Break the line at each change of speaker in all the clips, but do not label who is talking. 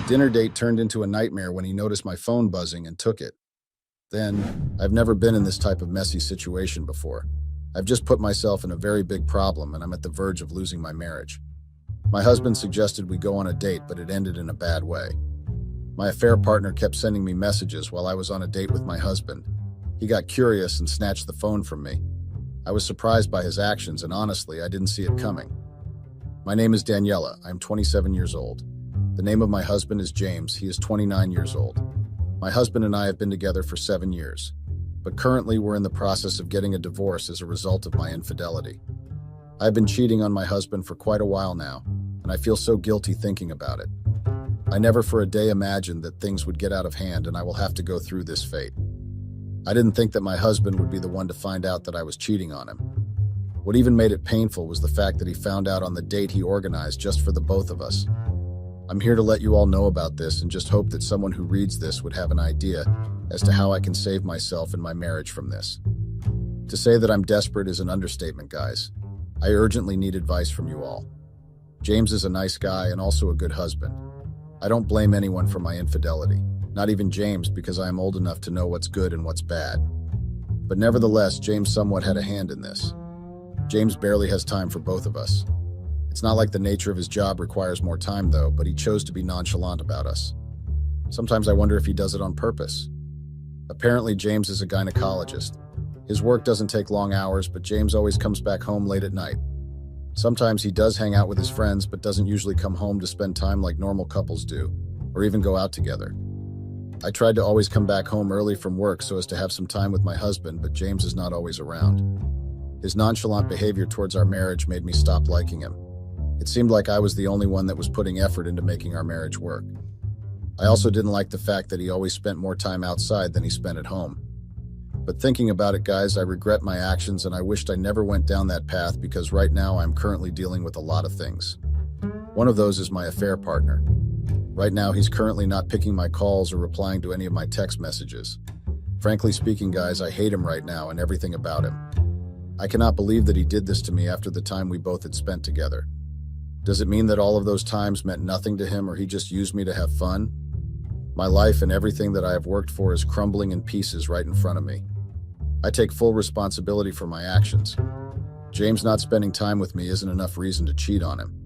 Dinner date turned into a nightmare when he noticed my phone buzzing and took it. Then, I've never been in this type of messy situation before. I've just put myself in a very big problem and I'm at the verge of losing my marriage. My husband suggested we go on a date, but it ended in a bad way. My affair partner kept sending me messages while I was on a date with my husband. He got curious and snatched the phone from me. I was surprised by his actions and honestly, I didn't see it coming. My name is Daniela. I am 27 years old. The name of my husband is James. He is 29 years old. My husband and I have been together for 7 years, but currently we're in the process of getting a divorce as a result of my infidelity. I've been cheating on my husband for quite a while now, and I feel so guilty thinking about it. I never for a day imagined that things would get out of hand and I will have to go through this fate. I didn't think that my husband would be the one to find out that I was cheating on him. What even made it painful was the fact that he found out on the date he organized just for the both of us. I'm here to let you all know about this and just hope that someone who reads this would have an idea as to how I can save myself and my marriage from this. To say that I'm desperate is an understatement, guys. I urgently need advice from you all. James is a nice guy and also a good husband. I don't blame anyone for my infidelity, not even James, because I am old enough to know what's good and what's bad. But nevertheless, James somewhat had a hand in this. James barely has time for both of us. It's not like the nature of his job requires more time though, but he chose to be nonchalant about us. Sometimes I wonder if he does it on purpose. Apparently James is a gynecologist. His work doesn't take long hours, but James always comes back home late at night. Sometimes he does hang out with his friends, but doesn't usually come home to spend time like normal couples do, or even go out together. I tried to always come back home early from work so as to have some time with my husband, but James is not always around. His nonchalant behavior towards our marriage made me stop liking him. It seemed like I was the only one that was putting effort into making our marriage work. I also didn't like the fact that he always spent more time outside than he spent at home. But thinking about it, guys, I regret my actions and I wished I never went down that path because right now I'm currently dealing with a lot of things. One of those is my affair partner. Right now, he's currently not picking my calls or replying to any of my text messages. Frankly speaking, guys, I hate him right now and everything about him. I cannot believe that he did this to me after the time we both had spent together. Does it mean that all of those times meant nothing to him or he just used me to have fun? My life and everything that I have worked for is crumbling in pieces right in front of me. I take full responsibility for my actions. James not spending time with me isn't enough reason to cheat on him.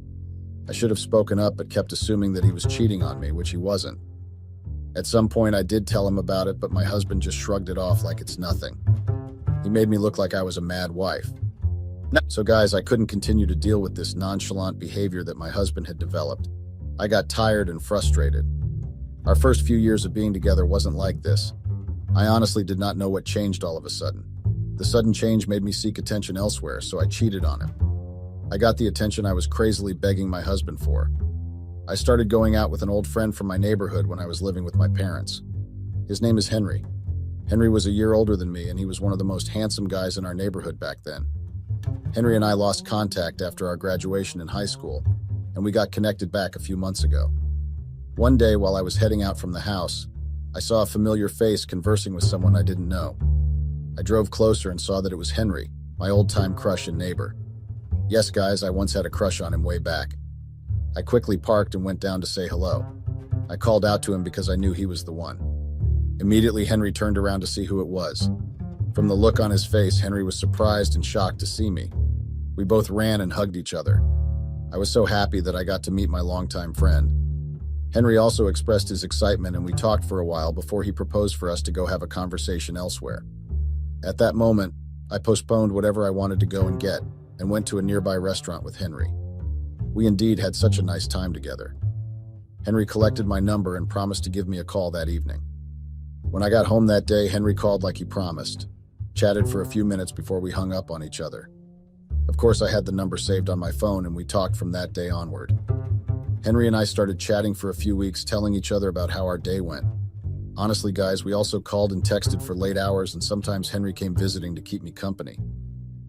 I should have spoken up but kept assuming that he was cheating on me, which he wasn't. At some point I did tell him about it, but my husband just shrugged it off like it's nothing. He made me look like I was a mad wife. So guys, I couldn't continue to deal with this nonchalant behavior that my husband had developed. I got tired and frustrated. Our first few years of being together wasn't like this. I honestly did not know what changed all of a sudden. The sudden change made me seek attention elsewhere, so I cheated on him. I got the attention I was crazily begging my husband for. I started going out with an old friend from my neighborhood when I was living with my parents. His name is Henry. Henry was a year older than me, and he was one of the most handsome guys in our neighborhood back then. Henry and I lost contact after our graduation in high school, and we got connected back a few months ago. One day, while I was heading out from the house, I saw a familiar face conversing with someone I didn't know. I drove closer and saw that it was Henry, my old-time crush and neighbor. Yes, guys, I once had a crush on him way back. I quickly parked and went down to say hello. I called out to him because I knew he was the one. Immediately, Henry turned around to see who it was. From the look on his face, Henry was surprised and shocked to see me. We both ran and hugged each other. I was so happy that I got to meet my longtime friend. Henry also expressed his excitement and we talked for a while before he proposed for us to go have a conversation elsewhere. At that moment, I postponed whatever I wanted to go and get and went to a nearby restaurant with Henry. We indeed had such a nice time together. Henry collected my number and promised to give me a call that evening. When I got home that day, Henry called like he promised, chatted for a few minutes before we hung up on each other. Of course, I had the number saved on my phone and we talked from that day onward. Henry and I started chatting for a few weeks, telling each other about how our day went. Honestly, guys, we also called and texted for late hours and sometimes Henry came visiting to keep me company.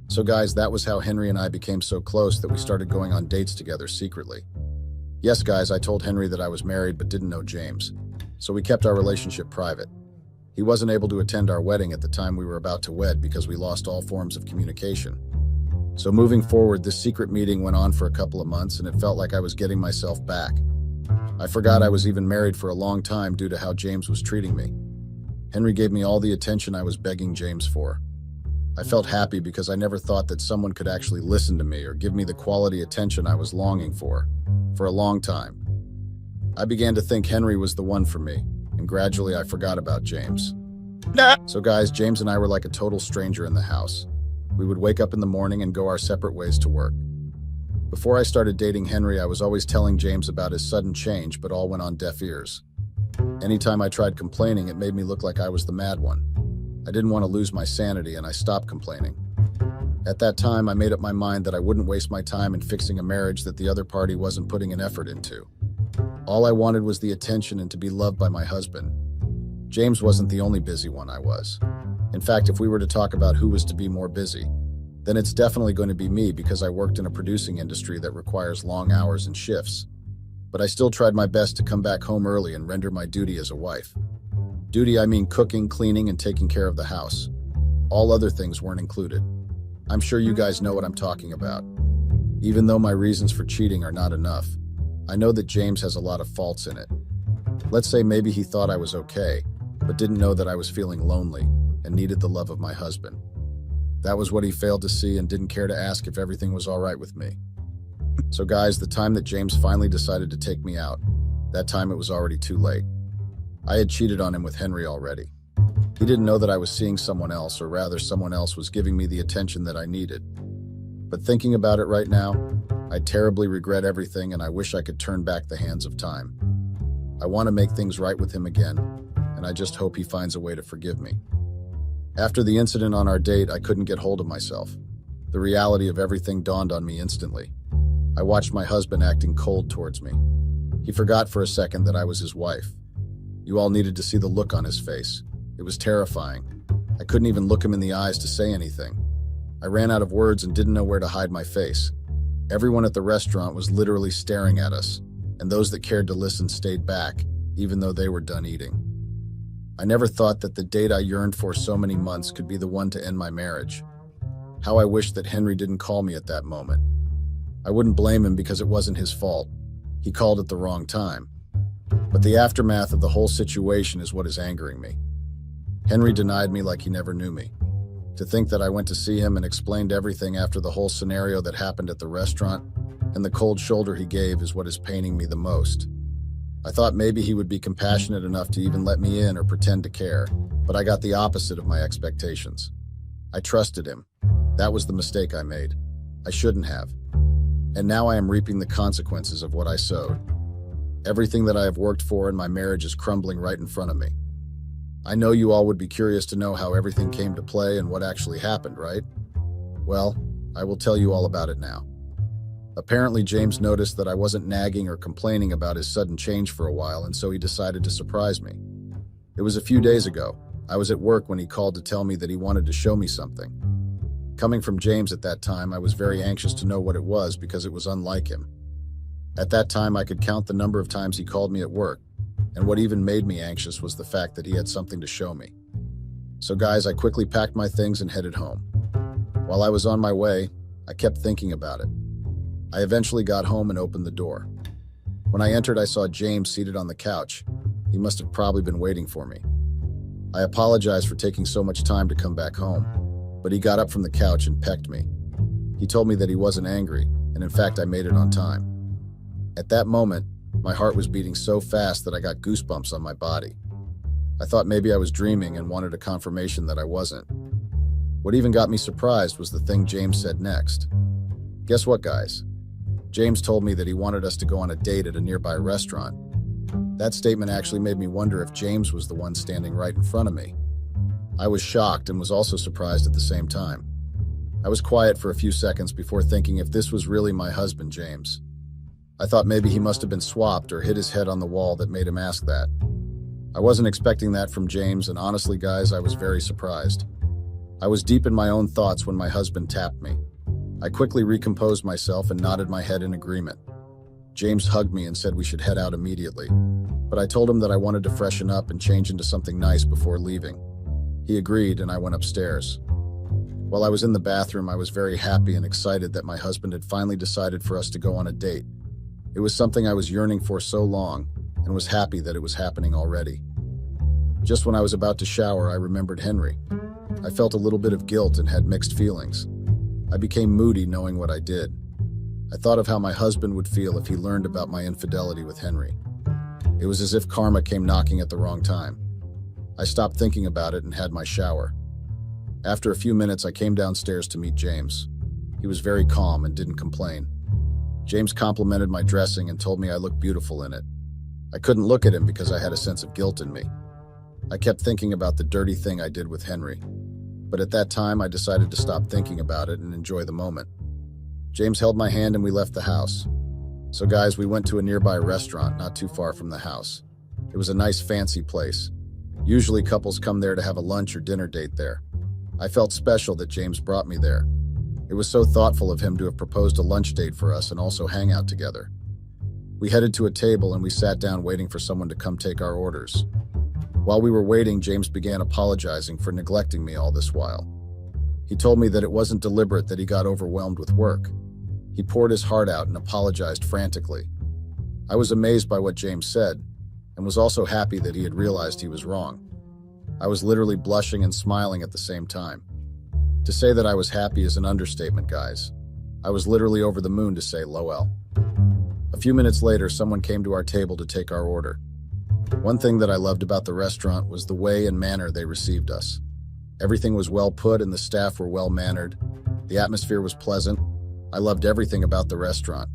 So guys, that was how Henry and I became so close that we started going on dates together secretly. Yes, guys, I told Henry that I was married but didn't know James, so we kept our relationship private. He wasn't able to attend our wedding at the time we were about to wed because we lost all forms of communication. So moving forward, this secret meeting went on for a couple of months and it felt like I was getting myself back. I forgot I was even married for a long time due to how James was treating me. Henry gave me all the attention I was begging James for. I felt happy because I never thought that someone could actually listen to me or give me the quality attention I was longing for a long time. I began to think Henry was the one for me, and gradually I forgot about James. So guys, James and I were like a total stranger in the house. We would wake up in the morning and go our separate ways to work. Before I started dating Henry, I was always telling James about his sudden change, but all went on deaf ears. Anytime I tried complaining, it made me look like I was the mad one. I didn't want to lose my sanity, and I stopped complaining. At that time, I made up my mind that I wouldn't waste my time in fixing a marriage that the other party wasn't putting an effort into. All I wanted was the attention and to be loved by my husband. James wasn't the only busy one I was. In fact, if we were to talk about who was to be more busy, then it's definitely going to be me because I worked in a producing industry that requires long hours and shifts. But I still tried my best to come back home early and render my duty as a wife. Duty, I mean cooking, cleaning, and taking care of the house. All other things weren't included. I'm sure you guys know what I'm talking about. Even though my reasons for cheating are not enough, I know that James has a lot of faults in it. Let's say maybe he thought I was okay, but didn't know that I was feeling lonely and needed the love of my husband. That was what he failed to see and didn't care to ask if everything was all right with me. So guys, the time that James finally decided to take me out, that time it was already too late. I had cheated on him with Henry already. He didn't know that I was seeing someone else, or rather someone else was giving me the attention that I needed. But thinking about it right now, I terribly regret everything and I wish I could turn back the hands of time. I want to make things right with him again, and I just hope he finds a way to forgive me. After the incident on our date, I couldn't get hold of myself. The reality of everything dawned on me instantly. I watched my husband acting cold towards me. He forgot for a second that I was his wife. You all needed to see the look on his face. It was terrifying. I couldn't even look him in the eyes to say anything. I ran out of words and didn't know where to hide my face. Everyone at the restaurant was literally staring at us, and those that cared to listen stayed back, even though they were done eating. I never thought that the date I yearned for so many months could be the one to end my marriage. How I wished that Henry didn't call me at that moment. I wouldn't blame him because it wasn't his fault. He called at the wrong time. But the aftermath of the whole situation is what is angering me. Henry denied me like he never knew me. To think that I went to see him and explained everything after the whole scenario that happened at the restaurant, and the cold shoulder he gave is what is paining me the most. I thought maybe he would be compassionate enough to even let me in or pretend to care, but I got the opposite of my expectations. I trusted him. That was the mistake I made. I shouldn't have. And now I am reaping the consequences of what I sowed. Everything that I have worked for in my marriage is crumbling right in front of me. I know you all would be curious to know how everything came to play and what actually happened, right? Well, I will tell you all about it now. Apparently, James noticed that I wasn't nagging or complaining about his sudden change for a while, and so he decided to surprise me. It was a few days ago. I was at work when he called to tell me that he wanted to show me something. Coming from James at that time, I was very anxious to know what it was because it was unlike him. At that time, I could count the number of times he called me at work, and what even made me anxious was the fact that he had something to show me. So guys, I quickly packed my things and headed home. While I was on my way, I kept thinking about it. I eventually got home and opened the door. When I entered, I saw James seated on the couch. He must have probably been waiting for me. I apologized for taking so much time to come back home, but he got up from the couch and pecked me. He told me that he wasn't angry, and in fact, I made it on time. At that moment, my heart was beating so fast that I got goosebumps on my body. I thought maybe I was dreaming and wanted a confirmation that I wasn't. What even got me surprised was the thing James said next. Guess what, guys? James told me that he wanted us to go on a date at a nearby restaurant. That statement actually made me wonder if James was the one standing right in front of me. I was shocked and was also surprised at the same time. I was quiet for a few seconds before thinking if this was really my husband, James. I thought maybe he must have been swapped or hit his head on the wall that made him ask that. I wasn't expecting that from James, and honestly, guys, I was very surprised. I was deep in my own thoughts when my husband tapped me. I quickly recomposed myself and nodded my head in agreement. James hugged me and said we should head out immediately, but I told him that I wanted to freshen up and change into something nice before leaving. He agreed, and I went upstairs. While I was in the bathroom, I was very happy and excited that my husband had finally decided for us to go on a date. It was something I was yearning for so long and was happy that it was happening already. Just when I was about to shower, I remembered Henry. I felt a little bit of guilt and had mixed feelings. I became moody knowing what I did. I thought of how my husband would feel if he learned about my infidelity with Henry. It was as if karma came knocking at the wrong time. I stopped thinking about it and had my shower. After a few minutes, I came downstairs to meet James. He was very calm and didn't complain. James complimented my dressing and told me I looked beautiful in it. I couldn't look at him because I had a sense of guilt in me. I kept thinking about the dirty thing I did with Henry. But at that time, I decided to stop thinking about it and enjoy the moment. James held my hand and we left the house. So guys, we went to a nearby restaurant not too far from the house. It was a nice fancy place. Usually couples come there to have a lunch or dinner date there. I felt special that James brought me there. It was so thoughtful of him to have proposed a lunch date for us and also hang out together. We headed to a table and we sat down waiting for someone to come take our orders. While we were waiting, James began apologizing for neglecting me all this while. He told me that it wasn't deliberate, that he got overwhelmed with work. He poured his heart out and apologized frantically. I was amazed by what James said and was also happy that he had realized he was wrong. I was literally blushing and smiling at the same time. To say that I was happy is an understatement, guys. I was literally over the moon to say lol. A few minutes later, someone came to our table to take our order. One thing that I loved about the restaurant was the way and manner they received us. Everything was well put and the staff were well mannered. The atmosphere was pleasant. I loved everything about the restaurant.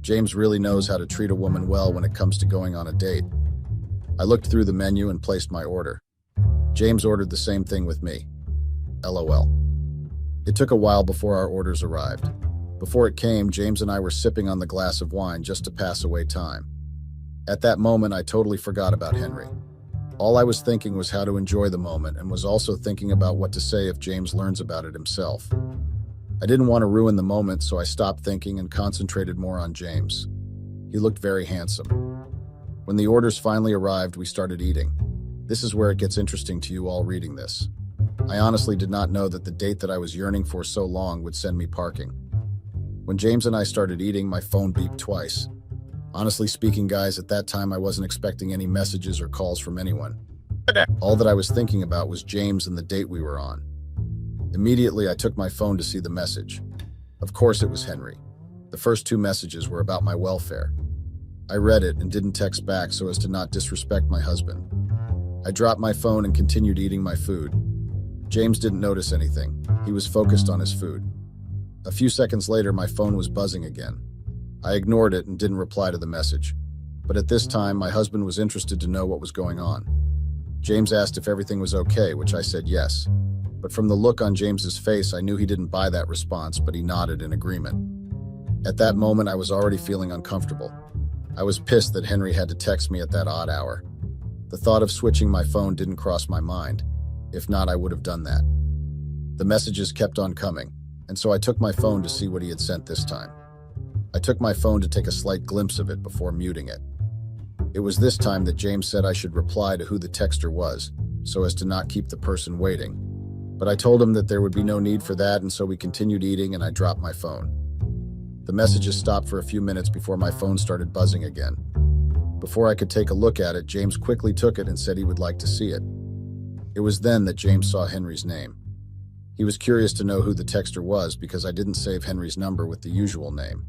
James really knows how to treat a woman well when it comes to going on a date. I looked through the menu and placed my order. James ordered the same thing with me. LOL. It took a while before our orders arrived. Before it came, James and I were sipping on the glass of wine just to pass away time. At that moment, I totally forgot about Henry. All I was thinking was how to enjoy the moment and was also thinking about what to say if James learns about it himself. I didn't want to ruin the moment, so I stopped thinking and concentrated more on James. He looked very handsome. When the orders finally arrived, we started eating. This is where it gets interesting to you all reading this. I honestly did not know that the date that I was yearning for so long would send me parking. When James and I started eating, my phone beeped twice. Honestly speaking, guys, at that time I wasn't expecting any messages or calls from anyone. All that I was thinking about was James and the date we were on. Immediately, I took my phone to see the message. Of course it was Henry. The first two messages were about my welfare. I read it and didn't text back so as to not disrespect my husband. I dropped my phone and continued eating my food. James didn't notice anything. He was focused on his food. A few seconds later, my phone was buzzing again. I ignored it and didn't reply to the message. But at this time, my husband was interested to know what was going on. James asked if everything was okay, which I said yes. But from the look on James's face, I knew he didn't buy that response, but he nodded in agreement. At that moment, I was already feeling uncomfortable. I was pissed that Henry had to text me at that odd hour. The thought of switching my phone didn't cross my mind. If not, I would have done that. The messages kept on coming, and so I took my phone to see what he had sent this time. I took my phone to take a slight glimpse of it before muting it. It was this time that James said I should reply to who the texter was, so as to not keep the person waiting. But I told him that there would be no need for that, and so we continued eating and I dropped my phone. The messages stopped for a few minutes before my phone started buzzing again. Before I could take a look at it, James quickly took it and said he would like to see it. It was then that James saw Henry's name. He was curious to know who the texter was because I didn't save Henry's number with the usual name.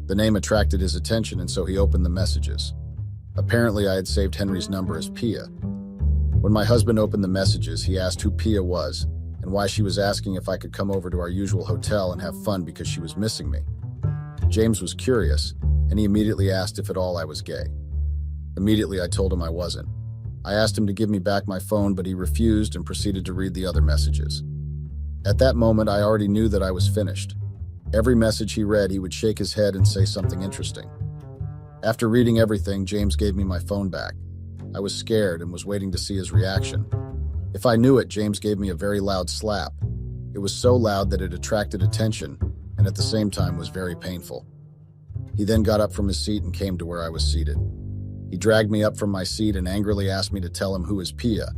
The name attracted his attention, and so he opened the messages. Apparently, I had saved Henry's number as Pia. When my husband opened the messages, he asked who Pia was and why she was asking if I could come over to our usual hotel and have fun because she was missing me. James was curious, and he immediately asked if at all I was gay. Immediately, I told him I wasn't. I asked him to give me back my phone, but he refused and proceeded to read the other messages. At that moment, I already knew that I was finished. Every message he read, he would shake his head and say something interesting. After reading everything, James gave me my phone back. I was scared and was waiting to see his reaction. If I knew it, James gave me a very loud slap. It was so loud that it attracted attention and at the same time was very painful. He then got up from his seat and came to where I was seated. He dragged me up from my seat and angrily asked me to tell him who is Pia,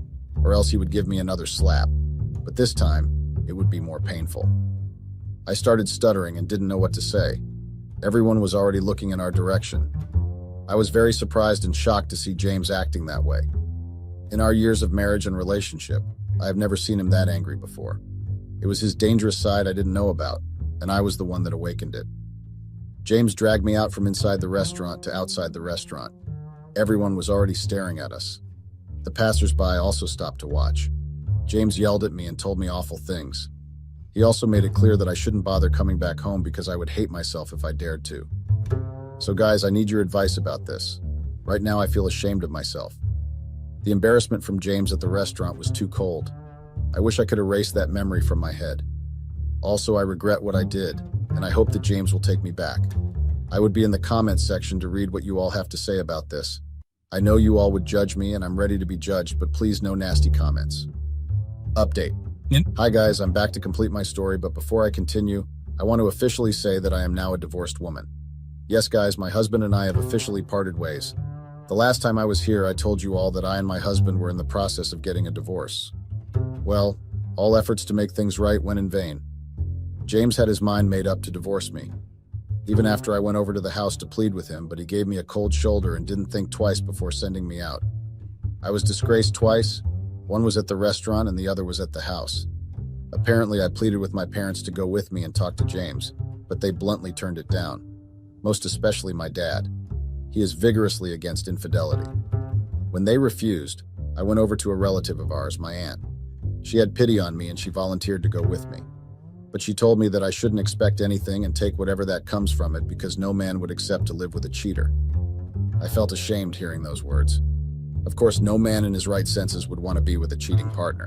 or else he would give me another slap. But this time, it would be more painful. I started stuttering and didn't know what to say. Everyone was already looking in our direction. I was very surprised and shocked to see James acting that way. In our years of marriage and relationship, I have never seen him that angry before. It was his dangerous side I didn't know about, and I was the one that awakened it. James dragged me out from inside the restaurant to outside the restaurant. Everyone was already staring at us. The passers-by also stopped to watch. James yelled at me and told me awful things. He also made it clear that I shouldn't bother coming back home because I would hate myself if I dared to. So guys, I need your advice about this. Right now I feel ashamed of myself. The embarrassment from James at the restaurant was too cold. I wish I could erase that memory from my head. Also, I regret what I did, and I hope that James will take me back. I would be in the comments section to read what you all have to say about this. I know you all would judge me, and I'm ready to be judged, but please no nasty comments. Update. Hi guys, I'm back to complete my story, but before I continue, I want to officially say that I am now a divorced woman. Yes guys, my husband and I have officially parted ways. The last time I was here, I told you all that I and my husband were in the process of getting a divorce. Well, all efforts to make things right went in vain. James had his mind made up to divorce me. Even after I went over to the house to plead with him, but he gave me a cold shoulder and didn't think twice before sending me out. I was disgraced twice. One was at the restaurant and the other was at the house. Apparently, I pleaded with my parents to go with me and talk to James, but they bluntly turned it down. Most especially my dad. He is vigorously against infidelity. When they refused, I went over to a relative of ours, my aunt. She had pity on me and she volunteered to go with me. But she told me that I shouldn't expect anything and take whatever that comes from it because no man would accept to live with a cheater. I felt ashamed hearing those words. Of course, no man in his right senses would want to be with a cheating partner.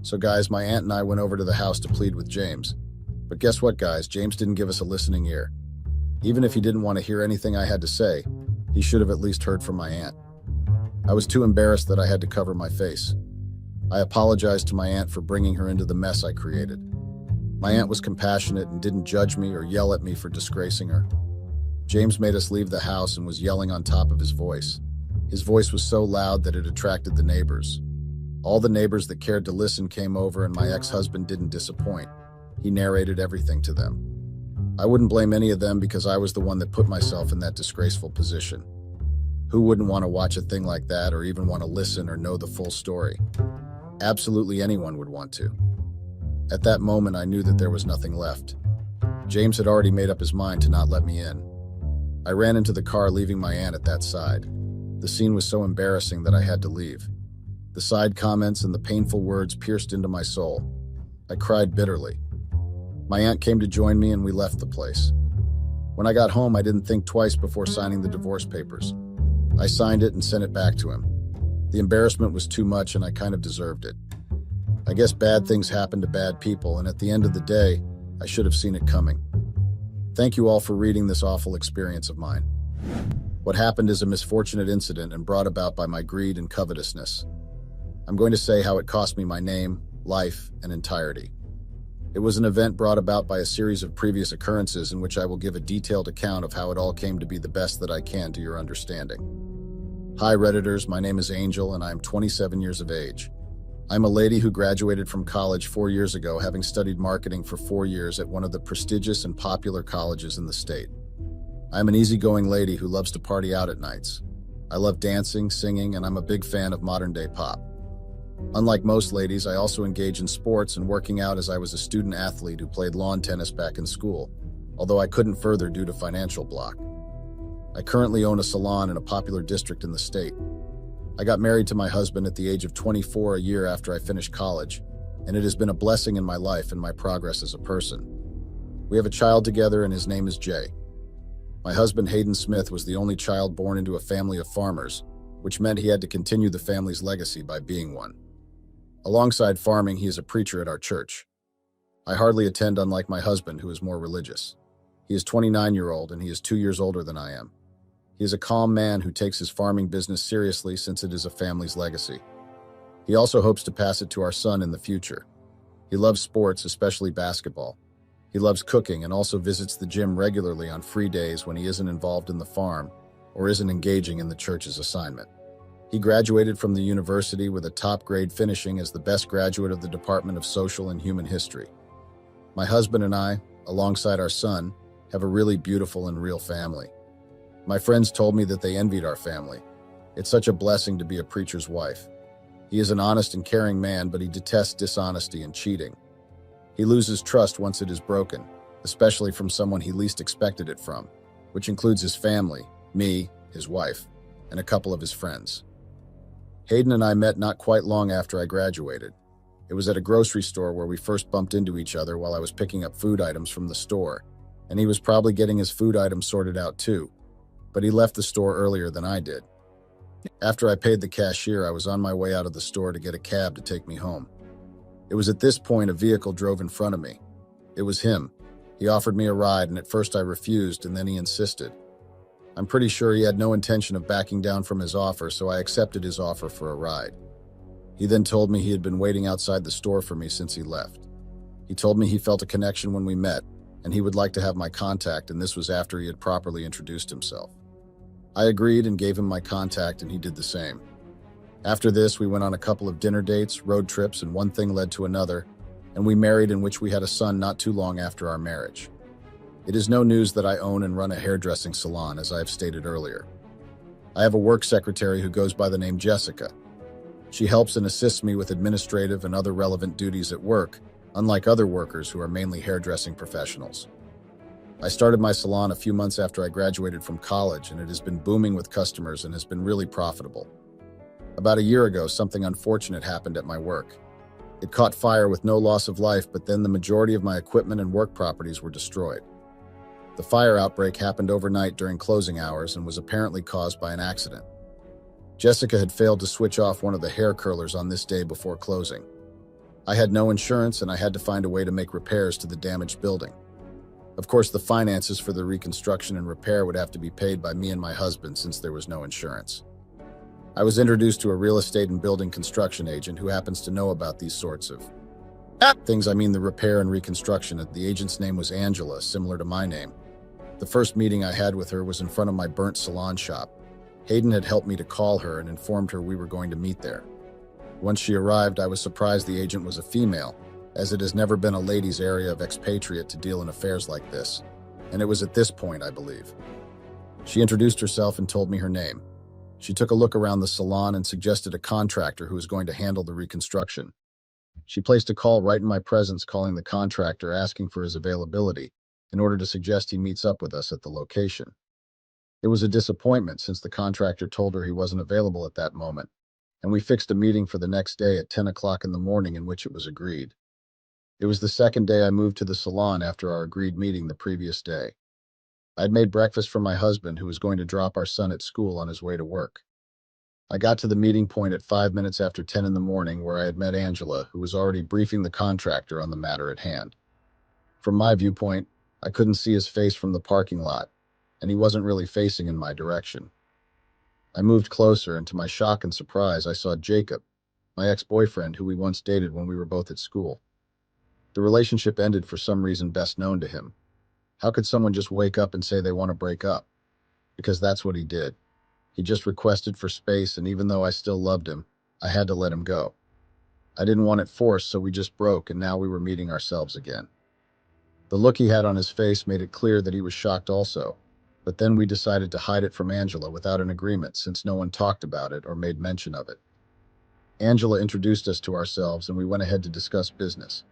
So guys, my aunt and I went over to the house to plead with James. But guess what, guys? James didn't give us a listening ear. Even if he didn't want to hear anything I had to say, he should have at least heard from my aunt. I was too embarrassed that I had to cover my face. I apologized to my aunt for bringing her into the mess I created. My aunt was compassionate and didn't judge me or yell at me for disgracing her. James made us leave the house and was yelling on top of his voice. His voice was so loud that it attracted the neighbors. All the neighbors that cared to listen came over and my ex-husband didn't disappoint. He narrated everything to them. I wouldn't blame any of them because I was the one that put myself in that disgraceful position. Who wouldn't want to watch a thing like that or even want to listen or know the full story? Absolutely anyone would want to. At that moment, I knew that there was nothing left. James had already made up his mind to not let me in. I ran into the car, leaving my aunt at that side. The scene was so embarrassing that I had to leave. The side comments and the painful words pierced into my soul. I cried bitterly. My aunt came to join me and we left the place. When I got home, I didn't think twice before signing the divorce papers. I signed it and sent it back to him. The embarrassment was too much and I kind of deserved it. I guess bad things happen to bad people, and at the end of the day, I should have seen it coming. Thank you all for reading this awful experience of mine. What happened is a misfortunate incident and brought about by my greed and covetousness. I'm going to say how it cost me my name, life, and entirety. It was an event brought about by a series of previous occurrences in which I will give a detailed account of how it all came to be the best that I can to your understanding. Hi Redditors, my name is Angel and I am 27 years of age. I'm a lady who graduated from college 4 years ago, having studied marketing for 4 years at one of the prestigious and popular colleges in the state. I'm an easygoing lady who loves to party out at nights. I love dancing, singing, and I'm a big fan of modern-day pop. Unlike most ladies, I also engage in sports and working out as I was a student athlete who played lawn tennis back in school, although I couldn't further due to financial block. I currently own a salon in a popular district in the state. I got married to my husband at the age of 24 a year after I finished college, and it has been a blessing in my life and my progress as a person. We have a child together and his name is Jay. My husband Hayden Smith was the only child born into a family of farmers, which meant he had to continue the family's legacy by being one. Alongside farming, he is a preacher at our church. I hardly attend, unlike my husband, who is more religious. He is 29-year-old and he is 2 years older than I am. He is a calm man who takes his farming business seriously since it is a family's legacy. He also hopes to pass it to our son in the future. He loves sports, especially basketball. He loves cooking and also visits the gym regularly on free days when he isn't involved in the farm or isn't engaging in the church's assignment. He graduated from the university with a top grade, finishing as the best graduate of the Department of Social and Human History. My husband and I, alongside our son, have a really beautiful and real family. My friends told me that they envied our family. It's such a blessing to be a preacher's wife. He is an honest and caring man, but he detests dishonesty and cheating. He loses trust once it is broken, especially from someone he least expected it from, which includes his family, me, his wife, and a couple of his friends. Hayden and I met not quite long after I graduated. It was at a grocery store where we first bumped into each other while I was picking up food items from the store, and he was probably getting his food items sorted out too, but he left the store earlier than I did. After I paid the cashier, I was on my way out of the store to get a cab to take me home. It was at this point a vehicle drove in front of me. It was him. He offered me a ride, and at first I refused, and then he insisted. I'm pretty sure he had no intention of backing down from his offer, so I accepted his offer for a ride. He then told me he had been waiting outside the store for me since he left. He told me he felt a connection when we met, and he would like to have my contact, and this was after he had properly introduced himself. I agreed and gave him my contact, and he did the same. After this, we went on a couple of dinner dates, road trips, and one thing led to another, and we married, in which we had a son not too long after our marriage. It is no news that I own and run a hairdressing salon, as I have stated earlier. I have a work secretary who goes by the name Jessica. She helps and assists me with administrative and other relevant duties at work, unlike other workers who are mainly hairdressing professionals. I started my salon a few months after I graduated from college, and it has been booming with customers and has been really profitable. About a year ago, something unfortunate happened at my work. It caught fire with no loss of life, but then the majority of my equipment and work properties were destroyed. The fire outbreak happened overnight during closing hours and was apparently caused by an accident. Jessica had failed to switch off one of the hair curlers on this day before closing. I had no insurance, and I had to find a way to make repairs to the damaged building. Of course, the finances for the reconstruction and repair would have to be paid by me and my husband since there was no insurance. I was introduced to a real estate and building construction agent who happens to know about these sorts of things. I mean the repair and reconstruction. The agent's name was Angela, similar to my name. The first meeting I had with her was in front of my burnt salon shop. Hayden had helped me to call her and informed her we were going to meet there. Once she arrived, I was surprised the agent was a female, as it has never been a ladies' area of expatriate to deal in affairs like this, and it was at this point, I believe. She introduced herself and told me her name. She took a look around the salon and suggested a contractor who was going to handle the reconstruction. She placed a call right in my presence, calling the contractor, asking for his availability, in order to suggest he meets up with us at the location. It was a disappointment since the contractor told her he wasn't available at that moment, and we fixed a meeting for the next day at 10 o'clock in the morning, in which it was agreed. It was the second day I moved to the salon after our agreed meeting the previous day. I'd made breakfast for my husband, who was going to drop our son at school on his way to work. I got to the meeting point at 5 minutes after 10 in the morning, where I had met Angela, who was already briefing the contractor on the matter at hand. From my viewpoint, I couldn't see his face from the parking lot, and he wasn't really facing in my direction. I moved closer, and to my shock and surprise, I saw Jacob, my ex-boyfriend, who we once dated when we were both at school. The relationship ended for some reason best known to him. How could someone just wake up and say they want to break up? Because that's what he did. He just requested for space, and even though I still loved him, I had to let him go. I didn't want it forced, so we just broke, and now we were meeting ourselves again. The look he had on his face made it clear that he was shocked also, but then we decided to hide it from Angela without an agreement, since no one talked about it or made mention of it. Angela introduced us to ourselves, and we went ahead to discuss business.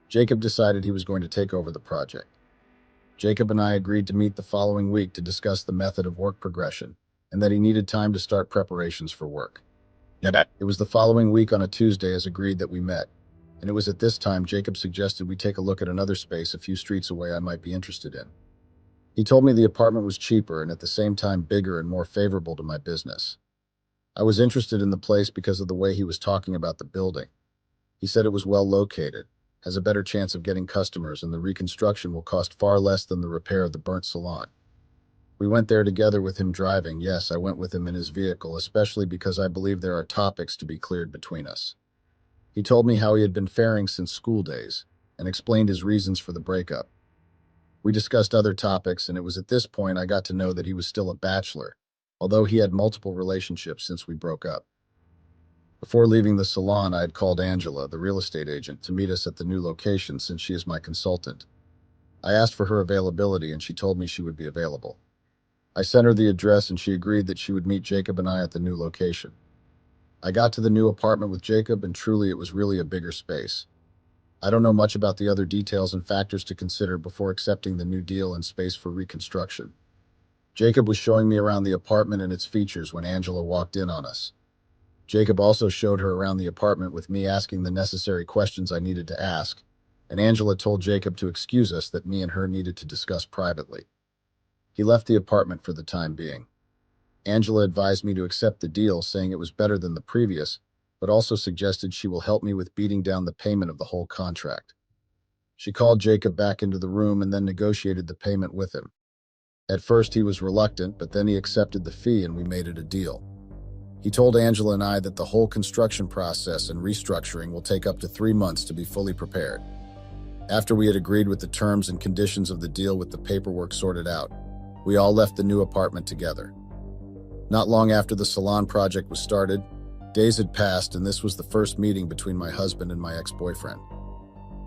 Jacob decided he was going to take over the project. Jacob and I agreed to meet the following week to discuss the method of work progression, and that he needed time to start preparations for work. It was the following week on a Tuesday, as agreed, that we met, and it was at this time Jacob suggested we take a look at another space a few streets away I might be interested in. He told me the apartment was cheaper and at the same time bigger and more favorable to my business. I was interested in the place because of the way he was talking about the building. He said it was well located, has a better chance of getting customers, and the reconstruction will cost far less than the repair of the burnt salon. We went there together with him driving. Yes, I went with him in his vehicle, especially because I believe there are topics to be cleared between us. He told me how he had been faring since school days, and explained his reasons for the breakup. We discussed other topics, and it was at this point I got to know that he was still a bachelor, although he had multiple relationships since we broke up. Before leaving the salon, I had called Angela, the real estate agent, to meet us at the new location since she is my consultant. I asked for her availability and she told me she would be available. I sent her the address and she agreed that she would meet Jacob and I at the new location. I got to the new apartment with Jacob and truly it was really a bigger space. I don't know much about the other details and factors to consider before accepting the new deal and space for reconstruction. Jacob was showing me around the apartment and its features when Angela walked in on us. Jacob also showed her around the apartment with me asking the necessary questions I needed to ask, and Angela told Jacob to excuse us that me and her needed to discuss privately. He left the apartment for the time being. Angela advised me to accept the deal, saying it was better than the previous, but also suggested she will help me with beating down the payment of the whole contract. She called Jacob back into the room and then negotiated the payment with him. At first he was reluctant, but then he accepted the fee and we made it a deal. He told Angela and I that the whole construction process and restructuring will take up to 3 months to be fully prepared. After we had agreed with the terms and conditions of the deal with the paperwork sorted out, we all left the new apartment together. Not long after the salon project was started, days had passed and this was the first meeting between my husband and my ex-boyfriend.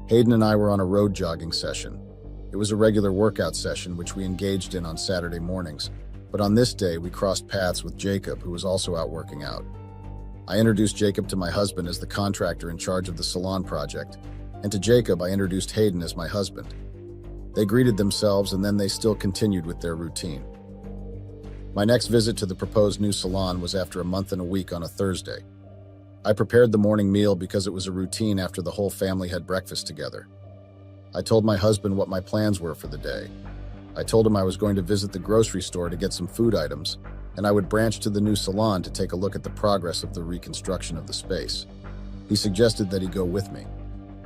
Hayden and I were on a road jogging session. It was a regular workout session which we engaged in on Saturday mornings, but on this day we crossed paths with Jacob, who was also out working out. I introduced Jacob to my husband as the contractor in charge of the salon project, and to Jacob I introduced Hayden as my husband. They greeted themselves and then they still continued with their routine. My next visit to the proposed new salon was after a month and a week on a Thursday. I prepared the morning meal because it was a routine after the whole family had breakfast together. I told my husband what my plans were for the day. I told him I was going to visit the grocery store to get some food items, and I would branch to the new salon to take a look at the progress of the reconstruction of the space. He suggested that he go with me.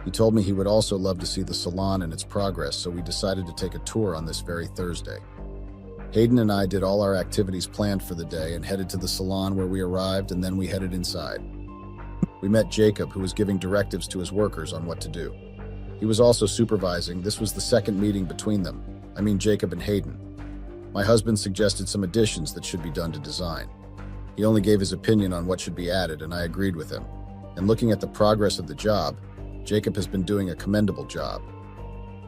He told me he would also love to see the salon and its progress, so we decided to take a tour on this very Thursday. Hayden and I did all our activities planned for the day and headed to the salon where we arrived, and then we headed inside. We met Jacob, who was giving directives to his workers on what to do. He was also supervising. This was the second meeting between them. Jacob and Hayden. My husband suggested some additions that should be done to design. He only gave his opinion on what should be added, and I agreed with him. And looking at the progress of the job, Jacob has been doing a commendable job.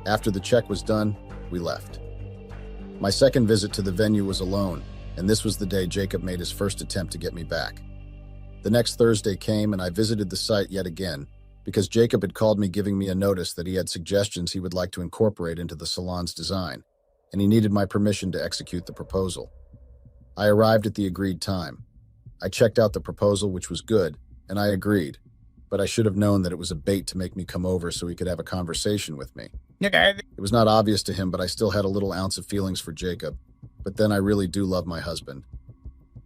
After the check was done, we left. My second visit to the venue was alone, and this was the day Jacob made his first attempt to get me back. The next Thursday came and I visited the site yet again, because Jacob had called me giving me a notice that he had suggestions he would like to incorporate into the salon's design, and he needed my permission to execute the proposal. I arrived at the agreed time. I checked out the proposal, which was good, and I agreed, but I should have known that it was a bait to make me come over so he could have a conversation with me. It was not obvious to him, but I still had a little ounce of feelings for Jacob, but then I really do love my husband.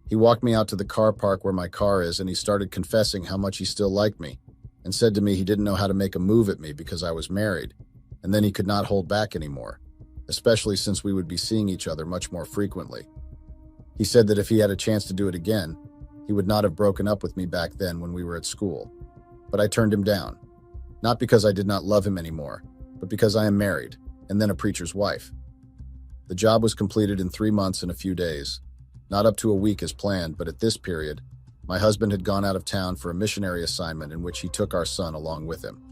He walked me out to the car park where my car is, and he started confessing how much he still liked me, and said to me he didn't know how to make a move at me because I was married, and then he could not hold back anymore, especially since we would be seeing each other much more frequently. He said that if he had a chance to do it again, he would not have broken up with me back then when we were at school. But I turned him down, not because I did not love him anymore, but because I am married, and then a preacher's wife. The job was completed in 3 months and a few days, not up to a week as planned, but at this period, my husband had gone out of town for a missionary assignment in which he took our son along with him.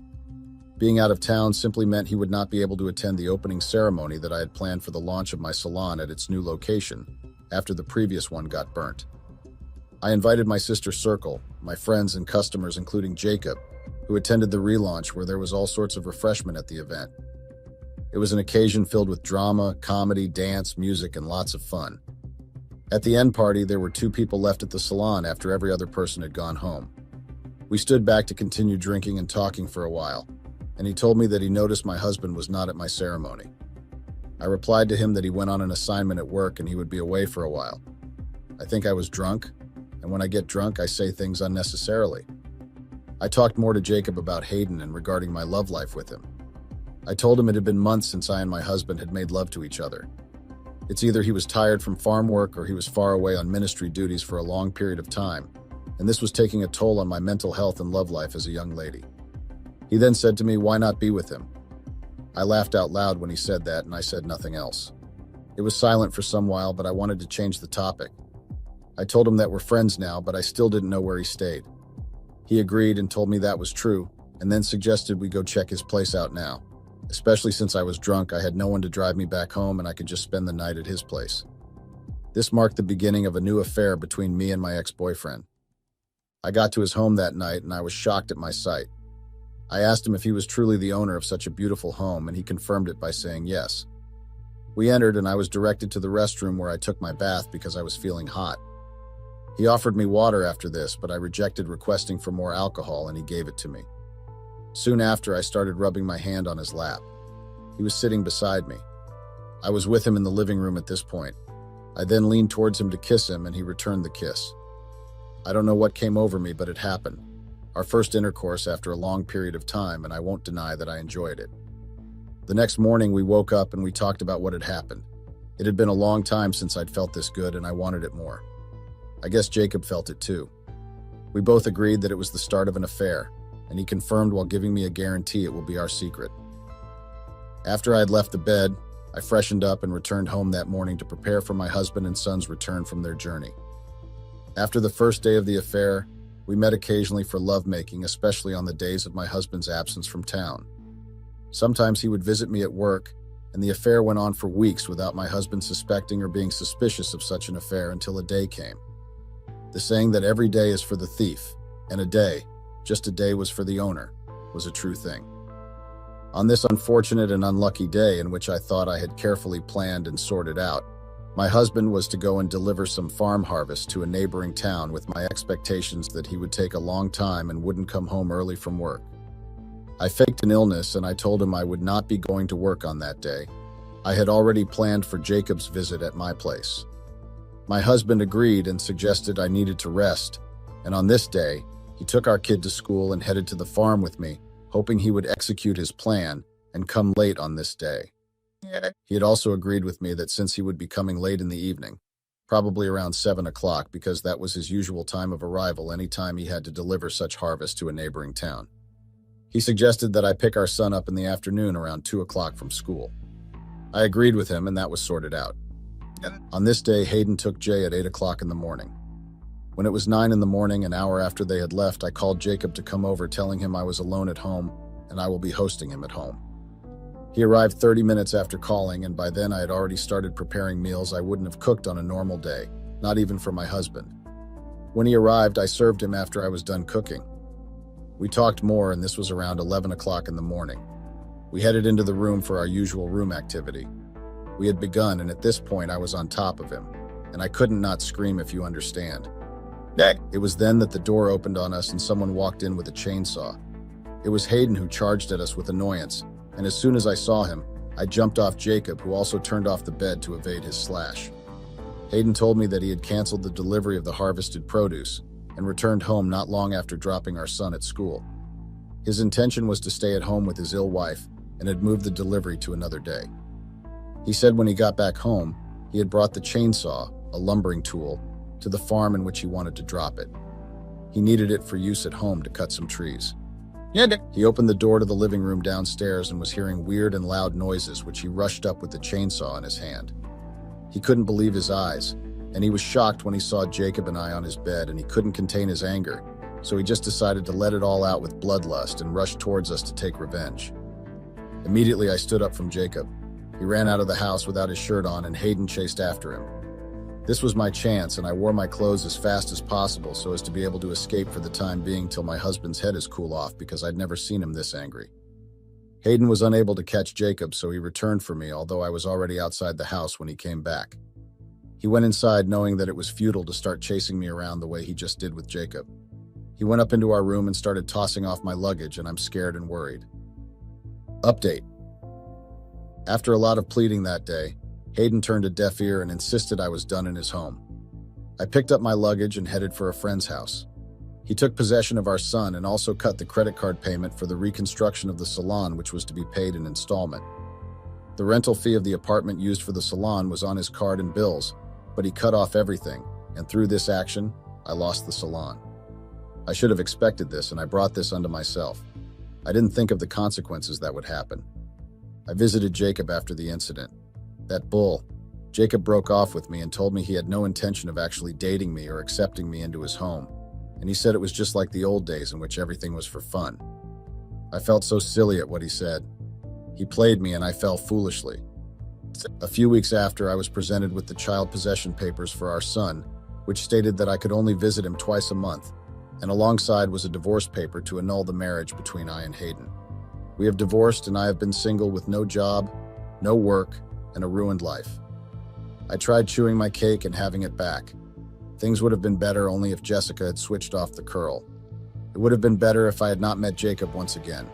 Being out of town simply meant he would not be able to attend the opening ceremony that I had planned for the launch of my salon at its new location, after the previous one got burnt. I invited my sister's circle, my friends and customers including Jacob, who attended the relaunch where there was all sorts of refreshment at the event. It was an occasion filled with drama, comedy, dance, music, and lots of fun. At the end party, there were 2 people left at the salon after every other person had gone home. We stood back to continue drinking and talking for a while, and he told me that he noticed my husband was not at my ceremony. I replied to him that he went on an assignment at work and he would be away for a while. I think I was drunk, and when I get drunk, I say things unnecessarily. I talked more to Jacob about Hayden and regarding my love life with him. I told him it had been months since I and my husband had made love to each other. It's either he was tired from farm work or he was far away on ministry duties for a long period of time, and this was taking a toll on my mental health and love life as a young lady. He then said to me, why not be with him? I laughed out loud when he said that, and I said nothing else. It was silent for some while, but I wanted to change the topic. I told him that we're friends now, but I still didn't know where he stayed. He agreed and told me that was true, and then suggested we go check his place out now. Especially since I was drunk, I had no one to drive me back home and I could just spend the night at his place. This marked the beginning of a new affair between me and my ex-boyfriend. I got to his home that night and I was shocked at my sight. I asked him if he was truly the owner of such a beautiful home, and he confirmed it by saying yes. We entered and I was directed to the restroom where I took my bath because I was feeling hot. He offered me water after this, but I rejected requesting for more alcohol and he gave it to me. Soon after, I started rubbing my hand on his lap. He was sitting beside me. I was with him in the living room at this point. I then leaned towards him to kiss him and he returned the kiss. I don't know what came over me, but it happened. Our first intercourse after a long period of time, and I won't deny that I enjoyed it. The next morning, we woke up and we talked about what had happened. It had been a long time since I'd felt this good and I wanted it more. I guess Jacob felt it too. We both agreed that it was the start of an affair, and he confirmed while giving me a guarantee it will be our secret. After I had left the bed, I freshened up and returned home that morning to prepare for my husband and son's return from their journey. After the first day of the affair, we met occasionally for lovemaking, especially on the days of my husband's absence from town. Sometimes he would visit me at work, and the affair went on for weeks without my husband suspecting or being suspicious of such an affair until a day came. The saying that every day is for the thief, and a day, just a day was for the owner, was a true thing. On this unfortunate and unlucky day in which I thought I had carefully planned and sorted out, my husband was to go and deliver some farm harvest to a neighboring town with my expectations that he would take a long time and wouldn't come home early from work. I faked an illness and I told him I would not be going to work on that day. I had already planned for Jacob's visit at my place. My husband agreed and suggested I needed to rest, and on this day, he took our kid to school and headed to the farm with me, hoping he would execute his plan and come late on this day. He had also agreed with me that since he would be coming late in the evening, probably around 7 o'clock because that was his usual time of arrival any time he had to deliver such harvest to a neighboring town. He suggested that I pick our son up in the afternoon around 2 o'clock from school. I agreed with him and that was sorted out. On this day, Hayden took Jay at 8 o'clock in the morning. When it was 9 in the morning, an hour after they had left, I called Jacob to come over, telling him I was alone at home and I will be hosting him at home. He arrived 30 minutes after calling, and by then I had already started preparing meals I wouldn't have cooked on a normal day, not even for my husband. When he arrived, I served him after I was done cooking. We talked more, and this was around 11 o'clock in the morning. We headed into the room for our usual room activity. We had begun, and at this point I was on top of him, and I couldn't not scream, if you understand. It was then that the door opened on us and someone walked in with a chainsaw. It was Hayden, who charged at us with annoyance, and as soon as I saw him, I jumped off Jacob, who also turned off the bed to evade his slash. Hayden told me that he had canceled the delivery of the harvested produce and returned home not long after dropping our son at school. His intention was to stay at home with his ill wife and had moved the delivery to another day. He said when he got back home, he had brought the chainsaw, a lumbering tool, to the farm in which he wanted to drop it. He needed it for use at home to cut some trees. He opened the door to the living room downstairs and was hearing weird and loud noises, which he rushed up with the chainsaw in his hand. He couldn't believe his eyes, and he was shocked when he saw Jacob and I on his bed, and he couldn't contain his anger, so he just decided to let it all out with bloodlust and rushed towards us to take revenge. Immediately, I stood up from Jacob. He ran out of the house without his shirt on, and Hayden chased after him. This was my chance, and I wore my clothes as fast as possible so as to be able to escape for the time being till my husband's head is cool off, because I'd never seen him this angry. Hayden was unable to catch Jacob, so he returned for me, although I was already outside the house when he came back. He went inside knowing that it was futile to start chasing me around the way he just did with Jacob. He went up into our room and started tossing off my luggage, and I'm scared and worried. Update. After a lot of pleading that day, Hayden turned a deaf ear and insisted I was done in his home. I picked up my luggage and headed for a friend's house. He took possession of our son and also cut the credit card payment for the reconstruction of the salon, which was to be paid in installment. The rental fee of the apartment used for the salon was on his card and bills, but he cut off everything, and through this action, I lost the salon. I should have expected this, and I brought this unto myself. I didn't think of the consequences that would happen. I visited Jacob after the incident. That bull. Jacob broke off with me and told me he had no intention of actually dating me or accepting me into his home, and he said it was just like the old days in which everything was for fun. I felt so silly at what he said. He played me and I fell foolishly. A few weeks after, I was presented with the child possession papers for our son, which stated that I could only visit him twice a month, and alongside was a divorce paper to annul the marriage between I and Hayden. We have divorced and I have been single with no job, no work, and a ruined life. I tried chewing my cake and having it back. Things would have been better only if Jessica had switched off the curl. It would have been better if I had not met Jacob once again.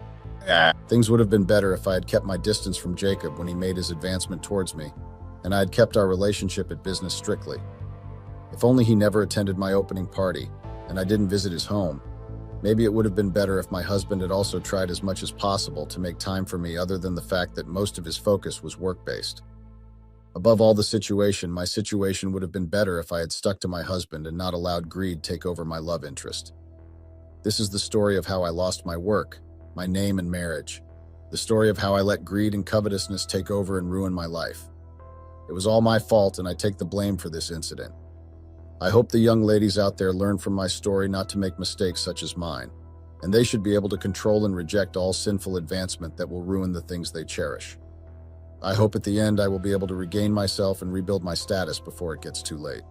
Things would have been better if I had kept my distance from Jacob when he made his advancement towards me, and I had kept our relationship at business strictly. If only he never attended my opening party, and I didn't visit his home. Maybe it would have been better if my husband had also tried as much as possible to make time for me, other than the fact that most of his focus was work-based. Above all the situation, my situation would have been better if I had stuck to my husband and not allowed greed take over my love interest. This is the story of how I lost my work, my name and marriage. The story of how I let greed and covetousness take over and ruin my life. It was all my fault and I take the blame for this incident. I hope the young ladies out there learn from my story not to make mistakes such as mine, and they should be able to control and reject all sinful advancement that will ruin the things they cherish. I hope at the end I will be able to regain myself and rebuild my status before it gets too late.